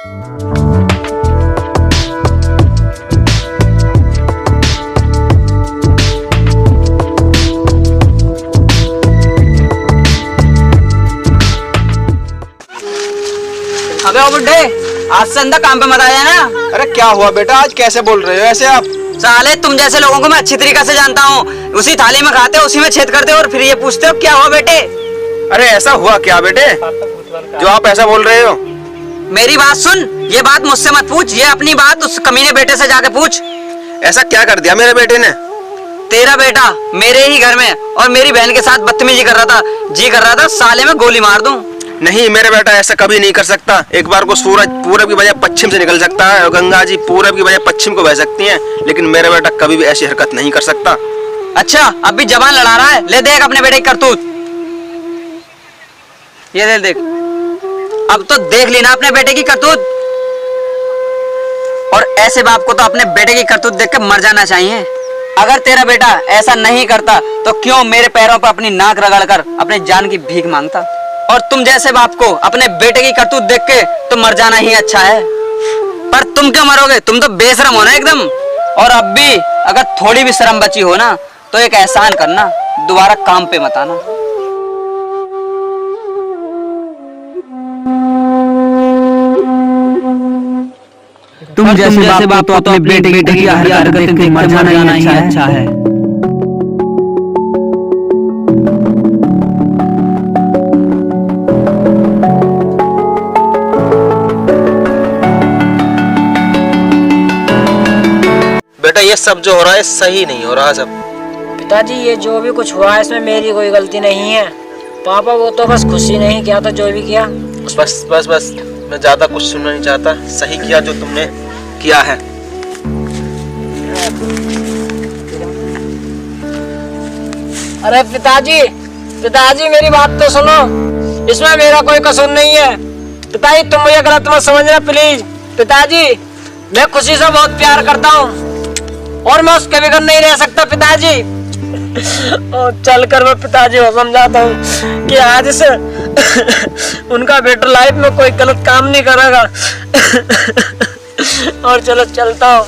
अबे ओ बुड्ढे, आज से अंदर काम पे मत आ जाना। अरे क्या हुआ बेटा, आज कैसे बोल रहे हो ऐसे आप? साले तुम जैसे लोगों को मैं अच्छी तरीके से जानता हूँ। उसी थाली में खाते हो, उसी में छेद करते हो और फिर ये पूछते हो क्या हुआ बेटे। अरे ऐसा हुआ क्या बेटे जो आप ऐसा बोल रहे हो? मेरी बात सुन, ये बात मुझसे मत पूछ, ये अपनी बात उस कमीने बेटे से जाके पूछ। ऐसा क्या कर दिया मेरे बेटे ने? तेरा बेटा मेरे ही घर में और मेरी बहन के साथ बदतमीजी कर रहा था। जी कर रहा था साले में गोली मार दूं। नहीं, मेरा बेटा ऐसा कभी नहीं कर सकता। एक बार को सूरज पूरब की बजाय पश्चिम से निकल सकता है और गंगा जी पूरब की बजाय पश्चिम को बह सकती हैं, लेकिन मेरा बेटा कभी भी ऐसी हरकत नहीं कर सकता। अच्छा, अब भी जबान लड़ा रहा है। ले देख अपने बेटे की करतूत, ये ले देख। अब तो देख ली ना अपने बेटे की करतूत। और ऐसे बाप को तो अपने बेटे की करतूत देख के मर जाना चाहिए। अगर तेरा बेटा ऐसा नहीं करता तो क्यों मेरे पैरों पर अपनी नाक रगड़कर अपने जान की भीख मांगता। और तुम जैसे बाप को अपने बेटे की करतूत देख के तो मर जाना ही अच्छा है। पर तुम क्यों मरोगे, तुम तो बेशरम हो ना एकदम। और अब भी अगर थोड़ी भी शर्म बची हो ना तो एक एहसान करना, दोबारा काम पे मत आना। तुम जैसे बाप तो अपने बेटे की घटिया हरकत देख के मर जाना ही अच्छा है। बेटा ये सब जो हो रहा है सही नहीं हो रहा सब। पिताजी ये जो भी कुछ हुआ है इसमें मेरी कोई गलती नहीं है। पापा वो तो बस खुशी नहीं किया था जो भी किया। बस बस बस, मैं ज्यादा कुछ सुनना नहीं चाहता। सही किया जो तुमने किया है। अरे पिताजी, पिताजी मेरी बात तो सुनो, इसमें मेरा कोई कसूर नहीं है। पिताजी तुम मुझे गलत मत समझना प्लीज। पिताजी मैं खुशी से बहुत प्यार करता हूँ और मैं उसके बगैर नहीं रह सकता पिताजी। और चल कर मैं पिताजी को समझाता हूँ कि आज से उनका बेटा लाइफ में कोई गलत काम नहीं करेगा। और चलो चलता हूँ।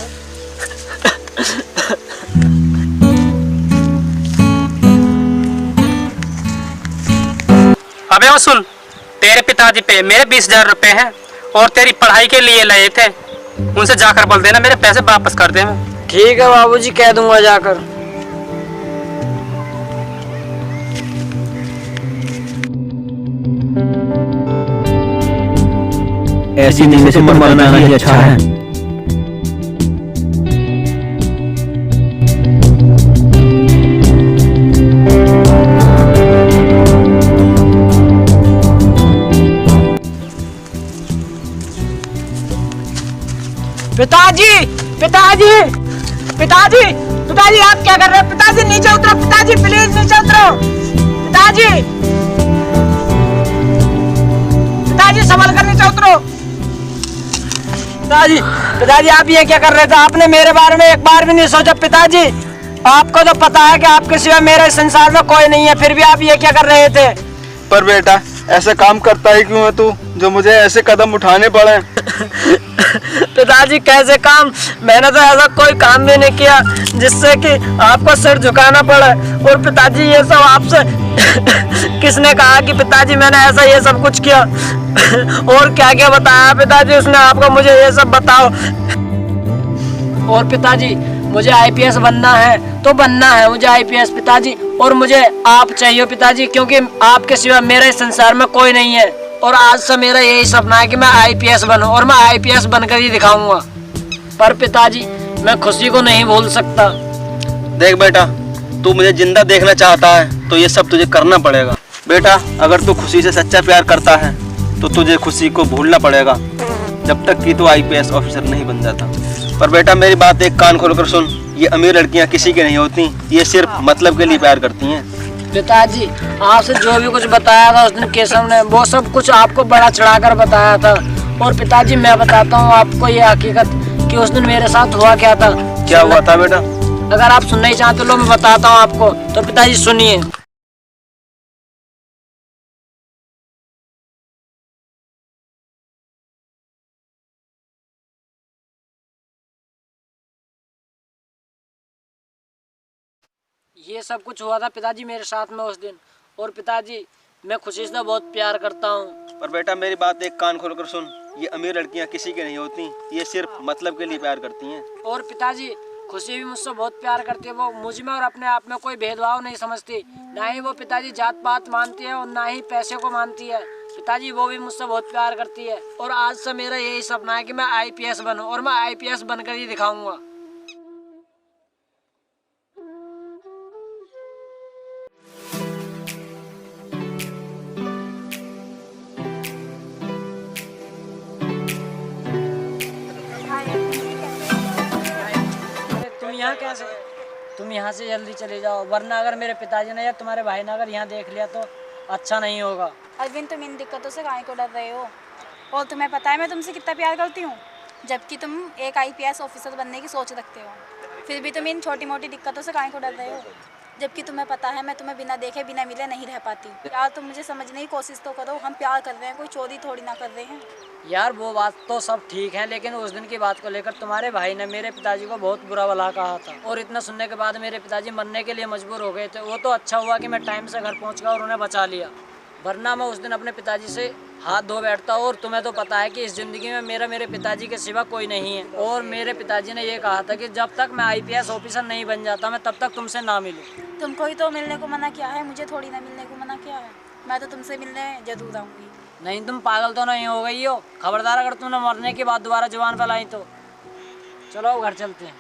अबे वो सुन, तेरे पिताजी पे मेरे 20,000 रुपए हैं और तेरी पढ़ाई के लिए लाए थे। उनसे जाकर बोल देना मेरे पैसे वापस कर दे। ठीक है बाबूजी, कह दूंगा जाकर। ऐसी नींद से मरना ही अच्छा है। पिताजी, पिताजी, पिताजी, पिताजी आप क्या कर रहे हैं? पिताजी नीचे उतरो, पिताजी प्लीज नीचे उतरो। पिताजी, पिताजी संभल कर नीचे उतरो। पिताजी, पिताजी आप ये क्या कर रहे थे? आपने मेरे बारे में एक बार भी नहीं सोचा पिताजी। आपको तो पता है कि आपके सिवा मेरे संसार में कोई नहीं है, फिर भी आप ये क्या कर रहे थे? पर बेटा ऐसा काम करता ही क्यों है तू जो मुझे ऐसे कदम उठाने पड़े? पिताजी कैसे काम? मैंने तो ऐसा कोई काम भी नहीं किया जिससे कि आपको सिर झुकाना पड़े। और पिताजी ये सब आपसे किसने कहा कि पिताजी मैंने ऐसा ये सब कुछ किया? और क्या क्या बताया पिताजी उसने आपको, मुझे ये सब बताओ। और पिताजी मुझे आईपीएस बनना है तो बनना है मुझे आईपीएस पिताजी। और मुझे आप चाहिए पिताजी, क्योंकि आपके सिवा मेरे संसार में कोई नहीं है। और आज से मेरा यही सपना है कि मैं आईपीएस बनूं और मैं आईपीएस बनकर ही दिखाऊंगा। पर पिताजी मैं खुशी को नहीं भूल सकता। देख बेटा, तू मुझे जिंदा देखना चाहता है तो ये सब तुझे करना पड़ेगा। बेटा अगर तू खुशी से सच्चा प्यार करता है तो तुझे खुशी को भूलना पड़ेगा जब तक कि तू आईपीएस ऑफिसर नहीं बन जाता। पर बेटा मेरी बात एक कान खोलकर सुन, ये अमीर लड़कियां किसी की नहीं होती, ये सिर्फ मतलब के लिए प्यार करती हैं। पिताजी आपसे जो भी कुछ बताया था उस दिन केशव ने, वो सब कुछ आपको बड़ा चढ़ाकर बताया था। और पिताजी मैं बताता हूँ आपको ये हकीकत कि उस दिन मेरे साथ हुआ क्या था। क्या हुआ था बेटा? अगर आप सुनना ही चाहते हो लो मैं बताता हूँ आपको। तो पिताजी सुनिए। ये सब कुछ हुआ था पिताजी मेरे साथ में उस दिन। और पिताजी मैं खुशी से बहुत प्यार करता हूँ। पर बेटा मेरी बात एक कान खोल कर सुन, ये अमीर लड़कियां किसी की नहीं होती, ये सिर्फ मतलब के लिए प्यार करती हैं। और पिताजी खुशी भी मुझसे बहुत प्यार करती है। वो मुझ में और अपने आप में कोई भेदभाव नहीं समझती। ना ही वो पिताजी जात पात मानती है और ना ही पैसे को मानती है। पिताजी वो भी मुझसे बहुत प्यार करती है। और आज से मेरा यही सपना है कि मैं IPS बनूं और मैं IPS बनकर ही दिखाऊंगा। अरे तुम यहाँ कैसे? तुम यहाँ से जल्दी चले जाओ, वरना अगर मेरे पिताजी ने या तुम्हारे भाई ने अगर यहाँ देख लिया तो अच्छा नहीं होगा। अरविंद तुम इन दिक्कतों से काहे को डर रहे हो? और तुम्हें पता है मैं तुमसे कितना प्यार करती हूँ, जबकि तुम एक IPS ऑफिसर बनने की सोच रखते हो। फिर भी तुम इन छोटी मोटी दिक्कतों से काहे को डर रहे हो, जबकि तुम्हें पता है मैं तुम्हें बिना देखे बिना मिले नहीं रह पाती। यार तुम मुझे समझने की कोशिश तो करो, हम प्यार कर रहे हैं, कोई चोरी थोड़ी ना कर रहे हैं। यार वो बात तो सब ठीक है, लेकिन उस दिन की बात को लेकर तुम्हारे भाई ने मेरे पिताजी को बहुत बुरा भला कहा था। और इतना सुनने के बाद मेरे पिताजी मरने के लिए मजबूर हो गए थे। वो तो अच्छा हुआ कि मैं टाइम से घर पहुँच गया और उन्हें बचा लिया, वरना मैं उस दिन अपने पिताजी से हाथ धो बैठता। और तुम्हें तो पता है कि इस ज़िंदगी में मेरे पिताजी के सिवा कोई नहीं है। और मेरे पिताजी ने ये कहा था कि जब तक मैं IPS ऑफिसर नहीं बन जाता मैं तब तक तुमसे ना मिलूं। तुमको ही तो मिलने को मना किया है, मुझे थोड़ी ना मिलने को मना किया है। मैं तो तुमसे मिलने जरूर आऊँगी। नहीं तुम पागल तो नहीं हो गई हो? खबरदार अगर तुमने मरने के बाद दोबारा जुबान फैलाई तो। चलो घर चलते हैं।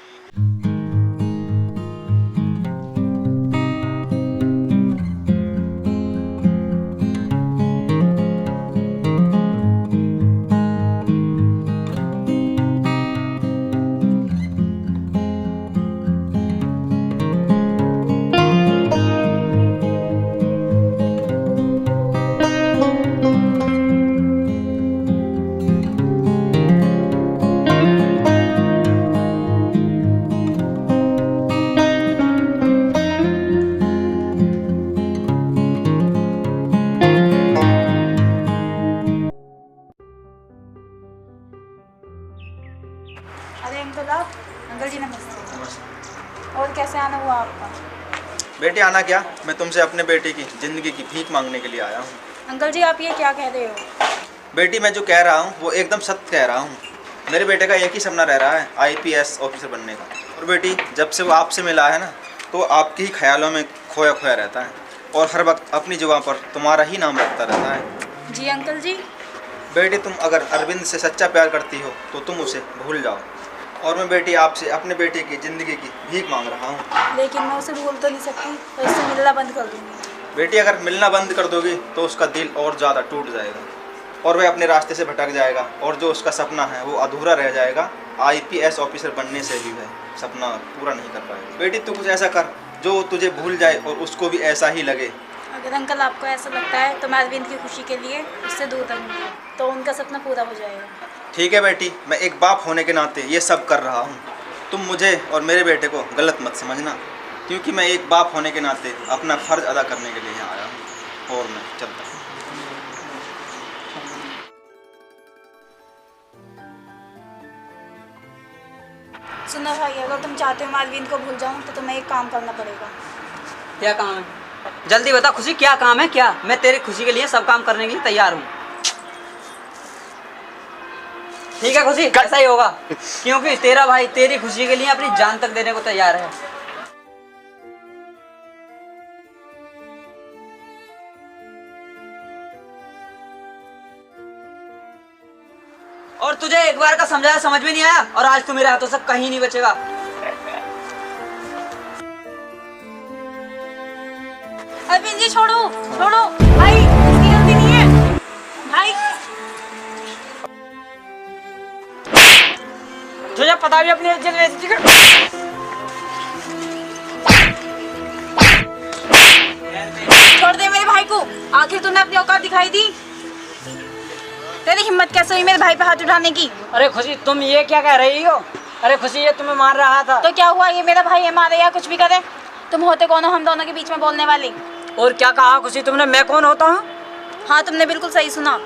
अरे अंकल आप, अंकल जी नमस्ते। और कैसे आना हुआ आपका? बेटी आना क्या, मैं तुमसे अपने बेटे की ज़िंदगी की भीख मांगने के लिए आया हूँ। अंकल जी आप ये क्या कह रहे हो? बेटी मैं जो कह रहा हूँ वो एकदम सत्य कह रहा हूँ। मेरे बेटे का एक ही सपना रह रहा है, IPS ऑफिसर बनने का। और बेटी जब से वो आपसे मिला है ना, तो आपके ही ख्यालों में खोया खोया रहता है और हर वक्त अपनी जुबान पर तुम्हारा ही नाम रखता रहता है। जी अंकल जी। बेटी तुम अगर अरविंद से सच्चा प्यार करती हो तो तुम उसे भूल जाओ। और मैं बेटी आपसे अपने बेटे की ज़िंदगी की भीख मांग रहा हूँ। लेकिन मैं उसे भूल तो नहीं सकती, तो इससे मिलना बंद कर दूँगी। बेटी अगर मिलना बंद कर दोगी तो उसका दिल और ज़्यादा टूट जाएगा और वह अपने रास्ते से भटक जाएगा और जो उसका सपना है वो अधूरा रह जाएगा। IPS ऑफिसर बनने से भी वह सपना पूरा नहीं कर पाएगा। बेटी तू कुछ ऐसा कर जो तुझे भूल जाए और उसको भी ऐसा ही लगे। अगर अंकल आपको ऐसा लगता है तो मैं अरविंद की खुशी के लिए उससे दूर रहूँगी, तो उनका सपना पूरा हो जाएगा। ठीक है बेटी, मैं एक बाप होने के नाते ये सब कर रहा हूँ। तुम मुझे और मेरे बेटे को गलत मत समझना, क्योंकि मैं एक बाप होने के नाते अपना फ़र्ज़ अदा करने के लिए यहाँ आया हूँ। और मैं चलता हूँ। सुनो भाई, अगर तुम चाहते हो मैं अरविंद को भूल जाऊँ तो तुम्हें एक काम करना पड़ेगा। क्या काम है? जल्दी बता खुशी, क्या काम है? क्या मैं तेरी खुशी के लिए सब काम करने के लिए तैयार हूँ। ठीक है खुशी, ऐसा ही होगा, क्योंकि तेरा भाई तेरी खुशी के लिए अपनी जान तक देने को तैयार है। और तुझे एक बार का समझाया समझ में नहीं आया, और आज तू मेरे हाथों से कहीं नहीं बचेगा। अरविंद जी छोड़ो छोड़ो भाई, इसकी गलती नहीं है भाई। तुझे पता भी अपनी इज्जत बेइज्जती कर। छोड़ दे मेरे भाई को, आखिर तूने अपनी औकात दिखाई दी। तेरी हिम्मत कैसे हुई मेरे भाई पे हाथ उठाने की? अरे खुशी तुम ये क्या कह रही हो? अरे खुशी ये तुम्हें मार रहा था। तो क्या हुआ, ये मेरा भाई है, मारे या कुछ भी करे, तुम होते कौन हो हम दोनों के बीच में बोलने वाली? और क्या कहा खुशी तुमने, मैं कौन होता हूँ? हाँ तुमने बिल्कुल सही सुना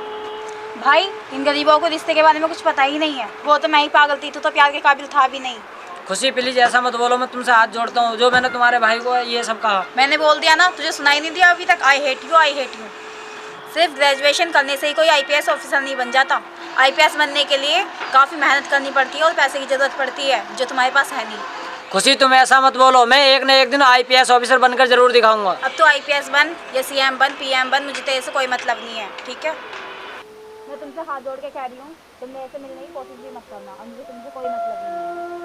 भाई, इन गरीबों को रिश्ते के बारे में कुछ पता ही नहीं है। वो तो मैं ही पागल थी, तू तो प्यार के काबिल था भी नहीं। खुशी प्लीज ऐसा मत बोलो, मैं तुमसे हाथ जोड़ता हूँ। जो मैंने तुम्हारे भाई को ये सब कहा, मैंने बोल दिया ना, तुझे सुनाई नहीं दिया अभी तक? I hate you, I hate you. सिर्फ ग्रेजुएशन करने से ही कोई आईपीएस ऑफिसर नहीं बन जाता। आईपीएस बनने के लिए काफ़ी मेहनत करनी पड़ती है और पैसे की ज़रूरत पड़ती है, जो तुम्हारे पास है नहीं। खुशी तुम ऐसा मत बोलो, मैं एक न एक दिन आईपीएस ऑफिसर बनकर जरूर दिखाऊंगा। अब तो आईपीएस बन या सीएम बन, पीएम बन, मुझे तेरे से कोई मतलब नहीं है, ठीक है? मैं तुमसे हाथ जोड़ के कह रही हूँ, तुम मेरे से मिलने की कोशिश भी मत करना और मुझे तुमसे कोई मतलब नहीं है।